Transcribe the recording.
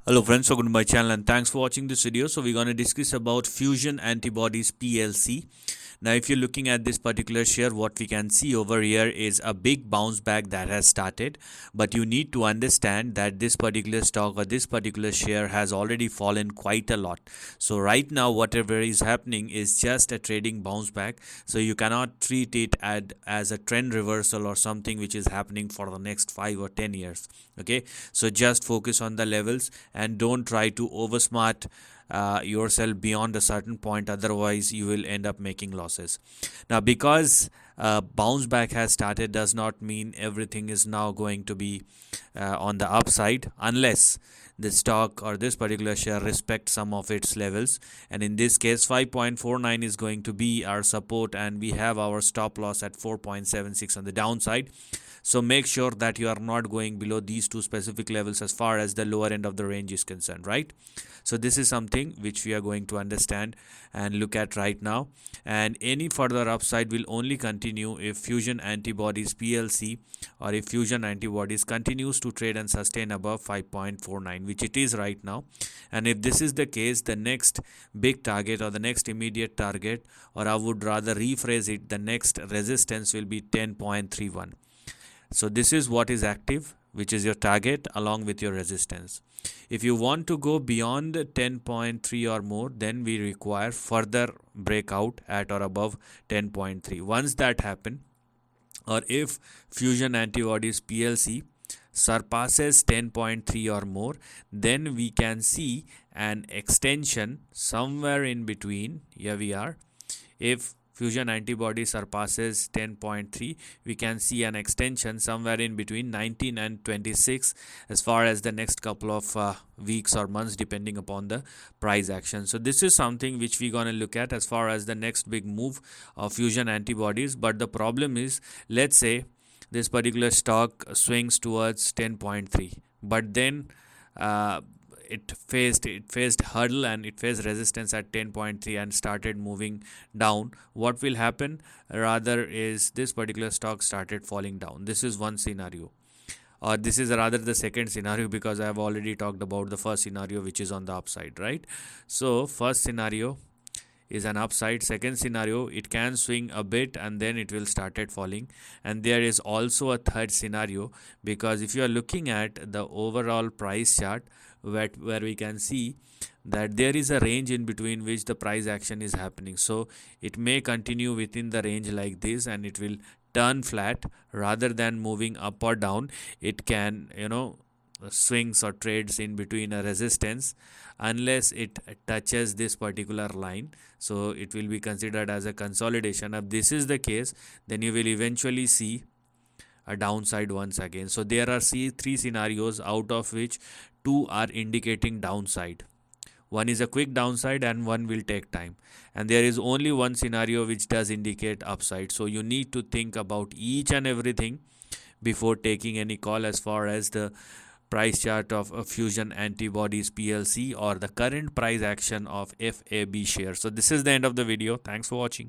Hello friends, welcome to my channel and thanks for watching this video. So we're going to discuss about Fusion Antibodies PLC. Now if you're looking at this particular share, what we can see over here is a big bounce back that has started, but you need to understand that this particular stock or this particular share has already fallen quite a lot. So right now whatever is happening is just a trading bounce back, so you cannot treat it as a trend reversal or something which is happening for the next 5 or 10 years. Okay, so just focus on the levels and don't try to oversmart yourself beyond a certain point, otherwise you will end up making losses. Now because bounce back has started does not mean everything is now going to be on the upside, unless the stock or this particular share respect some of its levels, and in this case 5.49 is going to be our support and we have our stop loss at 4.76 on the downside. So make sure that you are not going below these two specific levels as far as the lower end of the range is concerned, right? So this is something which we are going to understand and look at right now, and any further upside will only continue if Fusion Antibodies PLC or if Fusion Antibodies continues to trade and sustain above 5.49, which it is right now. And if this is the case, the next big target or the next immediate target, or I would rather rephrase it, the next resistance will be 10.31. So this is what is active, which is your target along with your resistance. If you want to go beyond 10.3 or more, then we require further breakout at or above 10.3. Once that happen, or if Fusion Antibodies PLC surpasses 10.3 or more, then we can see an extension somewhere in between. Here we are. If Fusion Antibody surpasses 10.3, we can see an extension somewhere in between 19 and 26 as far as the next couple of weeks or months, depending upon the price action. So this is something which we're going to look at as far as the next big move of Fusion Antibodies. But the problem is, let's say this particular stock swings towards 10.3, but then it faced hurdle and it faced resistance at 10.3 and started moving down. What will happen rather is this particular stock started falling down. This is one scenario, or this is rather the second scenario, because I have already talked about the first scenario, which is on the upside, right? So first scenario is an upside. Second scenario, it can swing a bit and then it will started falling. And there is also a third scenario, because if you are looking at the overall price chart, where we can see that there is a range in between which the price action is happening. So it may continue within the range like this and it will turn flat rather than moving up or down. It can, swings or trades in between a resistance unless it touches this particular line. So it will be considered as a consolidation. If this is the case, then you will eventually see a downside once again. So there are three scenarios, out of which two are indicating downside. One is a quick downside and one will take time, and there is only one scenario which does indicate upside. So you need to think about each and everything before taking any call as far as the price chart of Fusion Antibodies PLC or the current price action of FAB share. So this is the end of the video. Thanks for watching.